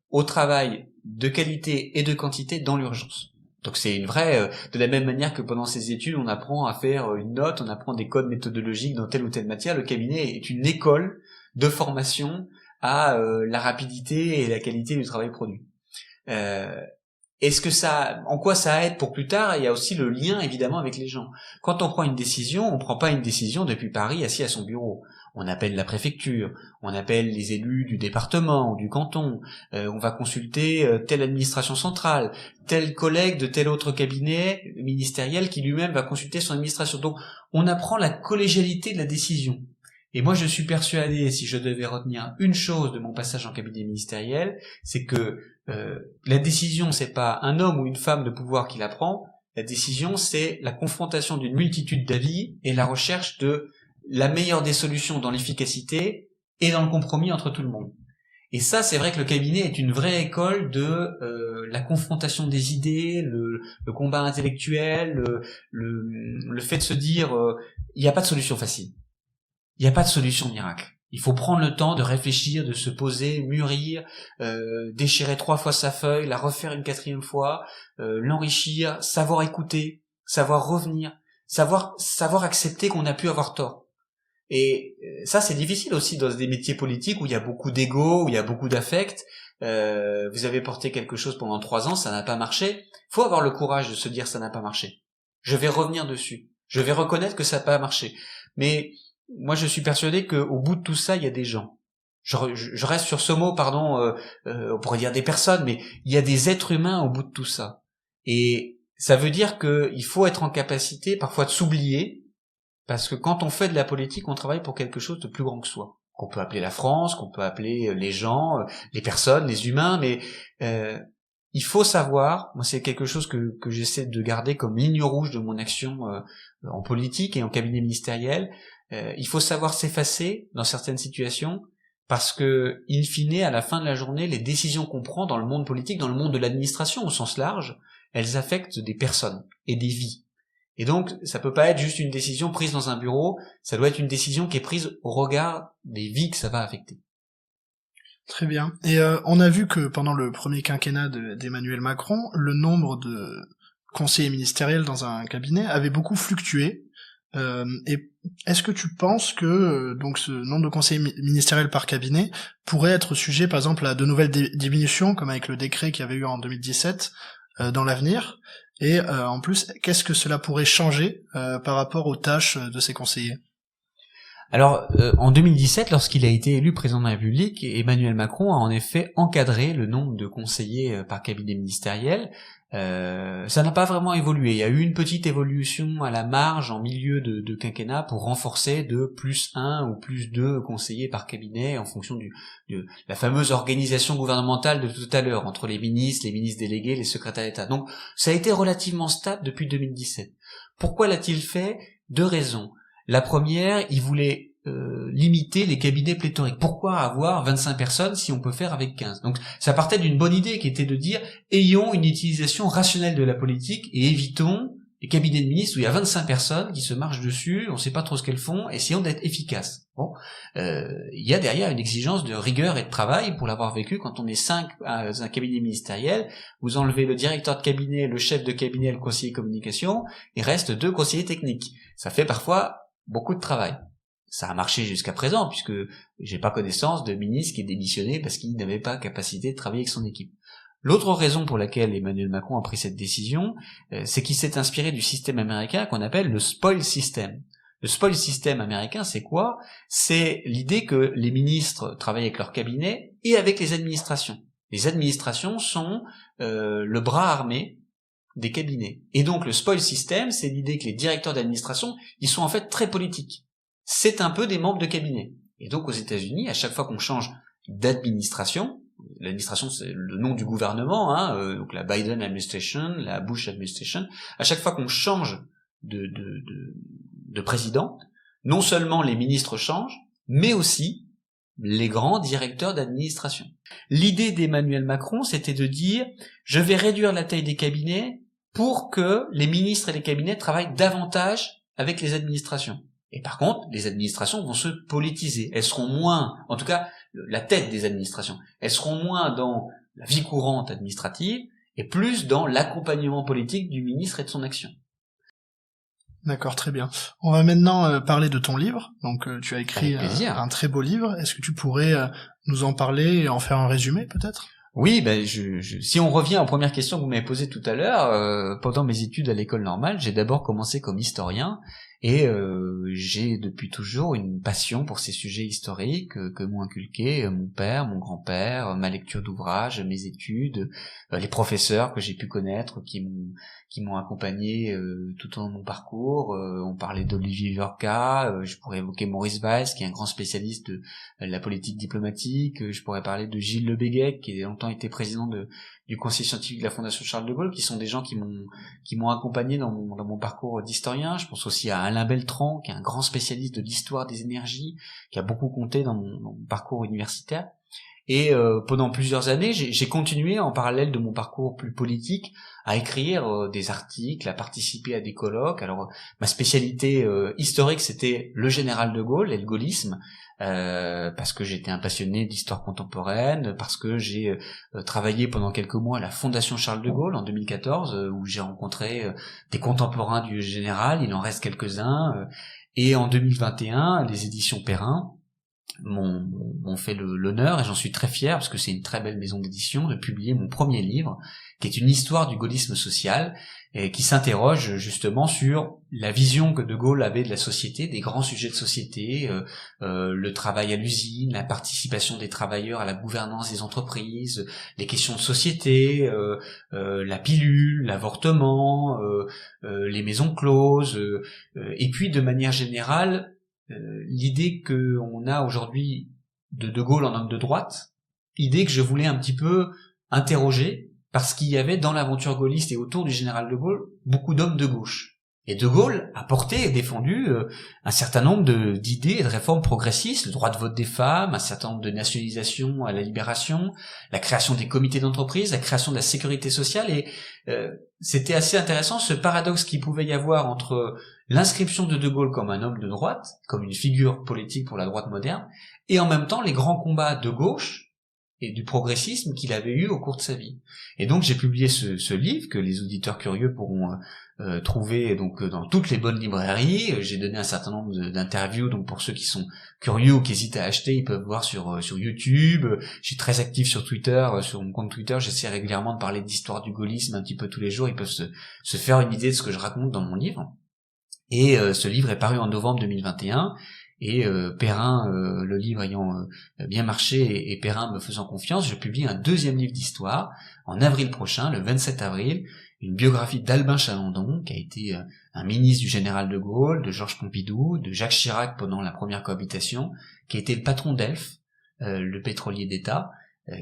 au travail de qualité et de quantité dans l'urgence. Donc c'est une vraie, de la même manière que pendant ces études on apprend à faire une note, on apprend des codes méthodologiques dans telle ou telle matière, le cabinet est une école de formation à la rapidité et la qualité du travail produit. Est-ce que en quoi ça aide pour plus tard? Il y a aussi le lien évidemment avec les gens. Quand on prend une décision, on prend pas une décision depuis Paris assis à son bureau. On appelle la préfecture, on appelle les élus du département ou du canton, on va consulter telle administration centrale, tel collègue de tel autre cabinet ministériel qui lui-même va consulter son administration. Donc on apprend la collégialité de la décision. Et moi je suis persuadé, si je devais retenir une chose de mon passage en cabinet ministériel, c'est que la décision c'est pas un homme ou une femme de pouvoir qui la prend, la décision c'est la confrontation d'une multitude d'avis et la recherche de la meilleure des solutions dans l'efficacité et dans le compromis entre tout le monde. Et ça, c'est vrai que le cabinet est une vraie école de la confrontation des idées, le combat intellectuel, le fait de se dire il n'y a pas de solution facile, il n'y a pas de solution miracle. Il faut prendre le temps de réfléchir, de se poser, mûrir, déchirer 3 fois sa feuille, la refaire une 4e fois, l'enrichir, savoir écouter, savoir revenir, savoir accepter qu'on a pu avoir tort. Et ça, c'est difficile aussi dans des métiers politiques où il y a beaucoup d'ego, où il y a beaucoup d'affect. Vous avez porté quelque chose pendant 3 ans, ça n'a pas marché. Faut avoir le courage de se dire ça n'a pas marché. Je vais revenir dessus. Je vais reconnaître que ça n'a pas marché. Mais moi, je suis persuadé qu'au bout de tout ça, il y a des gens. Je reste sur ce mot, pardon, on pourrait dire des personnes, mais il y a des êtres humains au bout de tout ça. Et ça veut dire qu'il faut être en capacité parfois de s'oublier, parce que quand on fait de la politique, on travaille pour quelque chose de plus grand que soi, qu'on peut appeler la France, qu'on peut appeler les gens, les personnes, les humains, mais il faut savoir, moi c'est quelque chose que j'essaie de garder comme ligne rouge de mon action en politique et en cabinet ministériel, il faut savoir s'effacer dans certaines situations, parce que, in fine, à la fin de la journée, les décisions qu'on prend dans le monde politique, dans le monde de l'administration au sens large, elles affectent des personnes et des vies. Et donc, ça peut pas être juste une décision prise dans un bureau, ça doit être une décision qui est prise au regard des vies que ça va affecter. Très bien. Et on a vu que pendant le premier quinquennat d'Emmanuel Macron, le nombre de conseillers ministériels dans un cabinet avait beaucoup fluctué. Et est-ce que tu penses que donc ce nombre de conseillers ministériels par cabinet pourrait être sujet, par exemple, à de nouvelles diminutions, comme avec le décret qu'il y avait eu en 2017 dans l'avenir? Et en plus, qu'est-ce que cela pourrait changer par rapport aux tâches de ces conseillers? Alors, en 2017, lorsqu'il a été élu président de la République, Emmanuel Macron a en effet encadré le nombre de conseillers par cabinet ministériel. Ça n'a pas vraiment évolué. Il y a eu une petite évolution à la marge en milieu de quinquennat pour renforcer de +1 ou +2 conseillers par cabinet en fonction de la fameuse organisation gouvernementale de tout à l'heure, entre les ministres délégués, les secrétaires d'État. Donc, ça a été relativement stable depuis 2017. Pourquoi l'a-t-il fait? 2 raisons. La première, il voulait limiter les cabinets pléthoriques. Pourquoi avoir 25 personnes si on peut faire avec 15? Donc ça partait d'une bonne idée qui était de dire ayons une utilisation rationnelle de la politique et évitons les cabinets de ministres où il y a 25 personnes qui se marchent dessus, on ne sait pas trop ce qu'elles font, essayons d'être efficaces. Bon, il y a derrière une exigence de rigueur et de travail pour l'avoir vécu. Quand on est 5 à un cabinet ministériel, vous enlevez le directeur de cabinet, le chef de cabinet, le conseiller communication, il reste 2 conseillers techniques. Ça fait parfois beaucoup de travail. Ça a marché jusqu'à présent, puisque j'ai pas connaissance de ministre qui est démissionné parce qu'il n'avait pas capacité de travailler avec son équipe. L'autre raison pour laquelle Emmanuel Macron a pris cette décision, c'est qu'il s'est inspiré du système américain qu'on appelle le spoil system. Le spoil system américain, c'est quoi? C'est l'idée que les ministres travaillent avec leur cabinet et avec les administrations. Les administrations sont le bras armé des cabinets. Et donc le spoil system, c'est l'idée que les directeurs d'administration, ils sont en fait très politiques. C'est un peu des membres de cabinet. Et donc aux États-Unis, à chaque fois qu'on change d'administration, l'administration c'est le nom du gouvernement, donc la Biden administration, la Bush administration, à chaque fois qu'on change de président, non seulement les ministres changent, mais aussi les grands directeurs d'administration. L'idée d'Emmanuel Macron, c'était de dire je vais réduire la taille des cabinets pour que les ministres et les cabinets travaillent davantage avec les administrations. Et par contre, les administrations vont se politiser. Elles seront moins, en tout cas, la tête des administrations, elles seront moins dans la vie courante administrative et plus dans l'accompagnement politique du ministre et de son action. D'accord, très bien. On va maintenant parler de ton livre. Donc, tu as écrit un très beau livre. Est-ce que tu pourrais nous en parler et en faire un résumé, peut-être ? Oui, si on revient aux premières questions que vous m'avez posées tout à l'heure, pendant mes études à l'école normale, j'ai d'abord commencé comme historien et j'ai depuis toujours une passion pour ces sujets historiques que m'ont inculqué mon père, mon grand-père, ma lecture d'ouvrages, mes études, les professeurs que j'ai pu connaître qui m'ont accompagné tout au long de mon parcours. On parlait d'Olivier Viorca, je pourrais évoquer Maurice Valls, qui est un grand spécialiste de la politique diplomatique, je pourrais parler de Gilles Lebéguec, qui a longtemps été président du conseil scientifique de la Fondation Charles de Gaulle, qui sont des gens qui m'ont accompagné dans mon parcours d'historien. Je pense aussi à Alain Beltran, qui est un grand spécialiste de l'histoire des énergies, qui a beaucoup compté dans mon parcours universitaire. Et pendant plusieurs années, j'ai continué en parallèle de mon parcours plus politique à écrire des articles, à participer à des colloques. Alors ma spécialité historique, c'était le général de Gaulle et le gaullisme, parce que j'étais un passionné d'histoire contemporaine, parce que j'ai travaillé pendant quelques mois à la Fondation Charles de Gaulle en 2014, où j'ai rencontré des contemporains du général, il en reste quelques-uns, et en 2021, les éditions Perrin m'ont fait l'honneur, et j'en suis très fier, parce que c'est une très belle maison d'édition, de publier mon premier livre, qui est une histoire du gaullisme social, et qui s'interroge justement sur la vision que De Gaulle avait de la société, des grands sujets de société, le travail à l'usine, la participation des travailleurs à la gouvernance des entreprises, les questions de société, la pilule, l'avortement, les maisons closes, et puis de manière générale, l'idée que on a aujourd'hui de Gaulle en homme de droite, idée que je voulais un petit peu interroger, parce qu'il y avait dans l'aventure gaulliste et autour du général de Gaulle beaucoup d'hommes de gauche. Et De Gaulle a porté et défendu un certain nombre d'idées et de réformes progressistes, le droit de vote des femmes, un certain nombre de nationalisations à la libération, la création des comités d'entreprise, la création de la sécurité sociale, et c'était assez intéressant ce paradoxe qu'il pouvait y avoir entre l'inscription de Gaulle comme un homme de droite, comme une figure politique pour la droite moderne, et en même temps les grands combats de gauche et du progressisme qu'il avait eu au cours de sa vie. Et donc j'ai publié ce livre que les auditeurs curieux pourront trouver donc dans toutes les bonnes librairies. J'ai donné un certain nombre d'interviews, donc pour ceux qui sont curieux ou qui hésitent à acheter, ils peuvent voir sur YouTube. Je suis très actif sur Twitter, sur mon compte Twitter, j'essaie régulièrement de parler d'histoire du gaullisme un petit peu tous les jours. Ils peuvent se faire une idée de ce que je raconte dans mon livre. Et ce livre est paru en novembre 2021. Et Perrin, le livre ayant bien marché et Perrin me faisant confiance, je publie un deuxième livre d'histoire en avril prochain, le 27 avril, une biographie d'Albin Chalandon, qui a été un ministre du général de Gaulle, de Georges Pompidou, de Jacques Chirac pendant la première cohabitation, qui a été le patron d'Elf, le pétrolier d'État,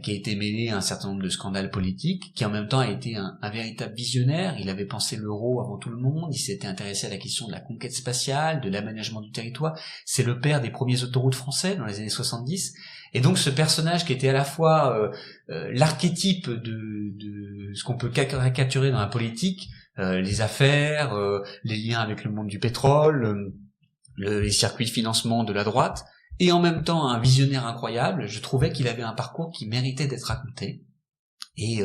qui a été mêlé à un certain nombre de scandales politiques, qui en même temps a été un véritable visionnaire. Il avait pensé l'euro avant tout le monde, il s'était intéressé à la question de la conquête spatiale, de l'aménagement du territoire. C'est le père des premiers autoroutes français dans les années 70. Et donc ce personnage qui était à la fois l'archétype de ce qu'on peut caricaturer dans la politique, les affaires, les liens avec le monde du pétrole, les circuits de financement de la droite, et en même temps un visionnaire incroyable, je trouvais qu'il avait un parcours qui méritait d'être raconté. Et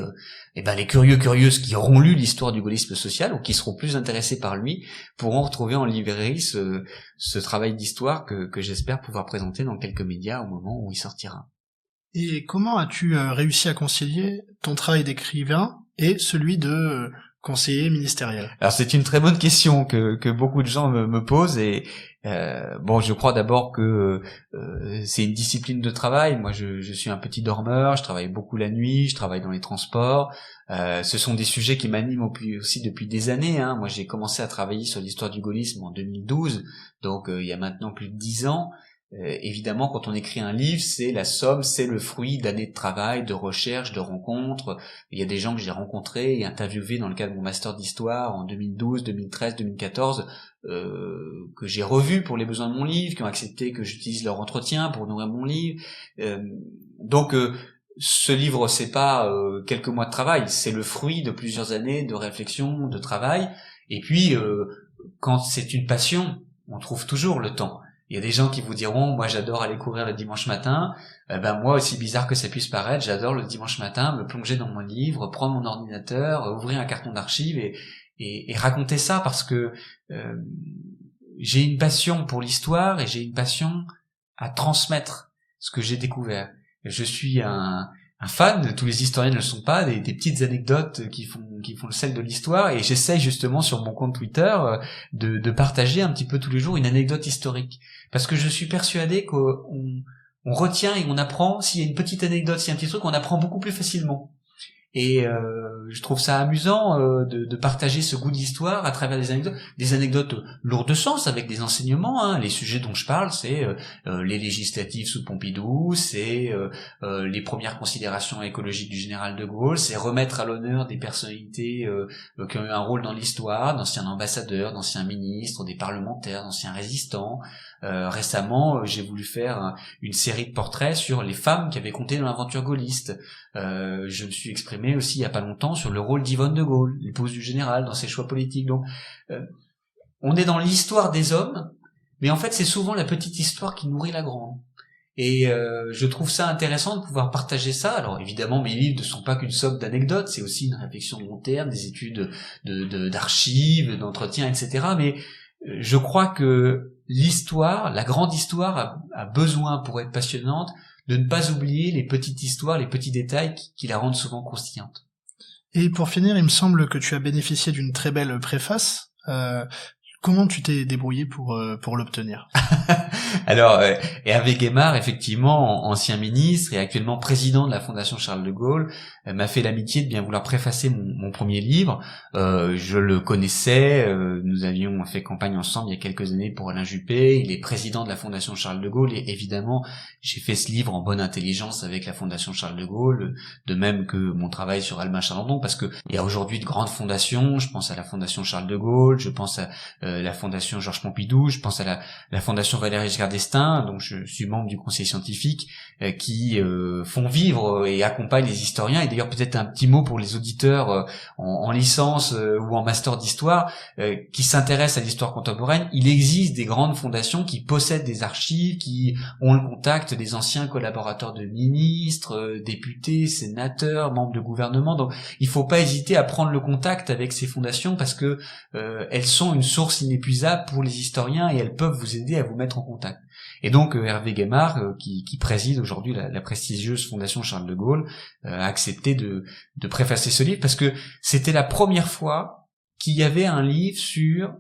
les curieuses qui auront lu l'histoire du gaullisme social ou qui seront plus intéressés par lui pourront retrouver en librairie ce travail d'histoire que j'espère pouvoir présenter dans quelques médias au moment où il sortira. Et comment as-tu réussi à concilier ton travail d'écrivain et celui de conseiller ministériel? Alors c'est une très bonne question que beaucoup de gens me posent, et je crois d'abord que c'est une discipline de travail. Moi je suis un petit dormeur, je travaille beaucoup la nuit, je travaille dans les transports. Ce sont des sujets qui m'animent aussi depuis des années, hein. Moi j'ai commencé à travailler sur l'histoire du gaullisme en 2012, donc il y a maintenant plus de 10 ans. Évidemment, quand on écrit un livre, c'est la somme, c'est le fruit d'années de travail, de recherche, de rencontres. Il y a des gens que j'ai rencontrés et interviewés dans le cadre de mon master d'histoire en 2012, 2013, 2014, que j'ai revus pour les besoins de mon livre, qui ont accepté que j'utilise leur entretien pour nourrir mon livre. Donc, ce livre, c'est pas quelques mois de travail, c'est le fruit de plusieurs années de réflexion, de travail. Et puis, quand c'est une passion, on trouve toujours le temps. Il y a des gens qui vous diront, moi j'adore aller courir le dimanche matin. Moi, aussi bizarre que ça puisse paraître, j'adore le dimanche matin me plonger dans mon livre, prendre mon ordinateur, ouvrir un carton d'archives et raconter ça, parce que j'ai une passion pour l'histoire et j'ai une passion à transmettre ce que j'ai découvert. Je suis un fan, tous les historiens ne le sont pas, des petites anecdotes qui font le sel de l'histoire, et j'essaye justement sur mon compte Twitter de partager un petit peu tous les jours une anecdote historique, parce que je suis persuadé qu'on retient et on apprend. S'il y a une petite anecdote, s'il y a un petit truc, on apprend beaucoup plus facilement. Et je trouve ça amusant de partager ce goût de l'histoire à travers des anecdotes lourdes de sens avec des enseignements. Hein. Les sujets dont je parle, c'est les législatives sous Pompidou, c'est les premières considérations écologiques du général de Gaulle, c'est remettre à l'honneur des personnalités qui ont eu un rôle dans l'histoire, d'anciens ambassadeurs, d'anciens ministres, des parlementaires, d'anciens résistants. Récemment, j'ai voulu faire une série de portraits sur les femmes qui avaient compté dans l'aventure gaulliste. Je me suis exprimé aussi il y a pas longtemps sur le rôle d'Yvonne de Gaulle, l'épouse du général, dans ses choix politiques. Donc, on est dans l'histoire des hommes, mais en fait, c'est souvent la petite histoire qui nourrit la grande. Et je trouve ça intéressant de pouvoir partager ça. Alors évidemment, mes livres ne sont pas qu'une somme d'anecdotes, c'est aussi une réflexion de long terme, des études d'archives, d'entretien, etc. Mais je crois que l'histoire, la grande histoire, a besoin, pour être passionnante, de ne pas oublier les petites histoires, les petits détails qui la rendent souvent croustillante. Et pour finir, il me semble que tu as bénéficié d'une très belle préface. Comment tu t'es débrouillé pour l'obtenir? Alors, Hervé Guémard, effectivement, ancien ministre et actuellement président de la Fondation Charles de Gaulle, m'a fait l'amitié de bien vouloir préfacer mon premier livre. Je le connaissais, nous avions fait campagne ensemble il y a quelques années pour Alain Juppé, il est président de la Fondation Charles de Gaulle, et évidemment, j'ai fait ce livre en bonne intelligence avec la Fondation Charles de Gaulle, de même que mon travail sur Albin Chalandon, parce que il y a aujourd'hui de grandes fondations, je pense à la Fondation Charles de Gaulle, je pense à la Fondation Georges Pompidou, je pense à la Fondation Valéry Giscard d'Estaing, dont je suis membre du conseil scientifique, qui font vivre et accompagnent les historiens. Et d'ailleurs, peut-être un petit mot pour les auditeurs en licence ou en master d'histoire qui s'intéressent à l'histoire contemporaine. Il existe des grandes fondations qui possèdent des archives, qui ont le contact des anciens collaborateurs de ministres, députés, sénateurs, membres de gouvernement. Donc, il faut pas hésiter à prendre le contact avec ces fondations parce que elles sont une source inépuisable pour les historiens et elles peuvent vous aider à vous mettre en contact. Et donc Hervé Guémard, qui préside aujourd'hui la prestigieuse Fondation Charles de Gaulle, a accepté de préfacer ce livre parce que c'était la première fois qu'il y avait un livre sur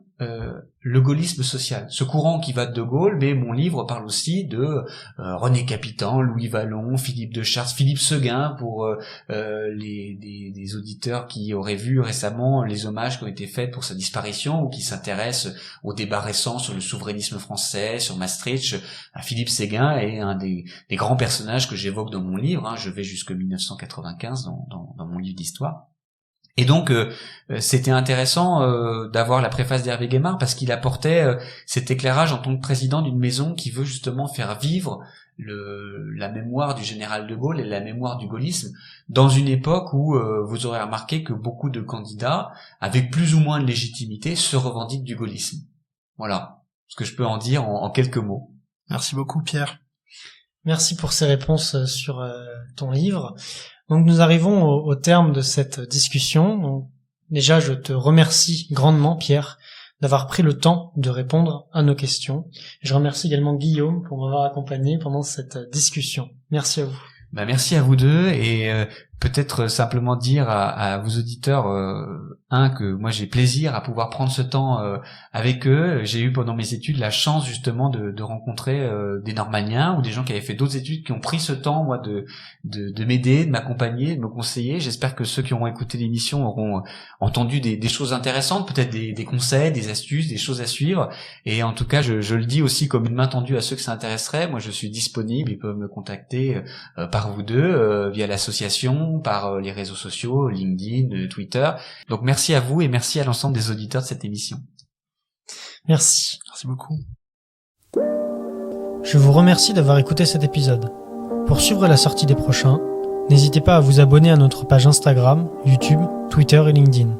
le gaullisme social, ce courant qui va de Gaulle, mais mon livre parle aussi de René Capitan, Louis Vallon, Philippe de Chartres, Philippe Seguin, pour des auditeurs qui auraient vu récemment les hommages qui ont été faits pour sa disparition ou qui s'intéressent aux débats récents sur le souverainisme français, sur Maastricht. Philippe Seguin est un des grands personnages que j'évoque dans mon livre, hein. Je vais jusque 1995 dans mon livre d'histoire. Et donc c'était intéressant d'avoir la préface d'Hervé Guémard parce qu'il apportait cet éclairage en tant que président d'une maison qui veut justement faire vivre la mémoire du général de Gaulle et la mémoire du gaullisme dans une époque où vous aurez remarqué que beaucoup de candidats avec plus ou moins de légitimité se revendiquent du gaullisme. Voilà ce que je peux en dire en quelques mots. Merci beaucoup Pierre. Merci pour ces réponses sur ton livre. Donc nous arrivons au terme de cette discussion. Donc, déjà, je te remercie grandement, Pierre, d'avoir pris le temps de répondre à nos questions. Je remercie également Guillaume pour m'avoir accompagné pendant cette discussion. Merci à vous. Merci à vous deux et peut-être simplement dire à vos auditeurs que moi j'ai plaisir à pouvoir prendre ce temps avec eux. J'ai eu pendant mes études la chance justement de rencontrer des normaliens ou des gens qui avaient fait d'autres études qui ont pris ce temps moi de m'aider, de m'accompagner, de me conseiller. J'espère que ceux qui auront écouté l'émission auront entendu des choses intéressantes, peut-être des conseils, des astuces, des choses à suivre. Et en tout cas, je le dis aussi comme une main tendue à ceux que ça intéresserait. Moi, je suis disponible. Ils peuvent me contacter par vous deux, via l'association, par les réseaux sociaux, LinkedIn, Twitter. Donc merci à vous et merci à l'ensemble des auditeurs de cette émission. Merci. Merci beaucoup. Je vous remercie d'avoir écouté cet épisode. Pour suivre la sortie des prochains, n'hésitez pas à vous abonner à notre page Instagram, YouTube, Twitter et LinkedIn.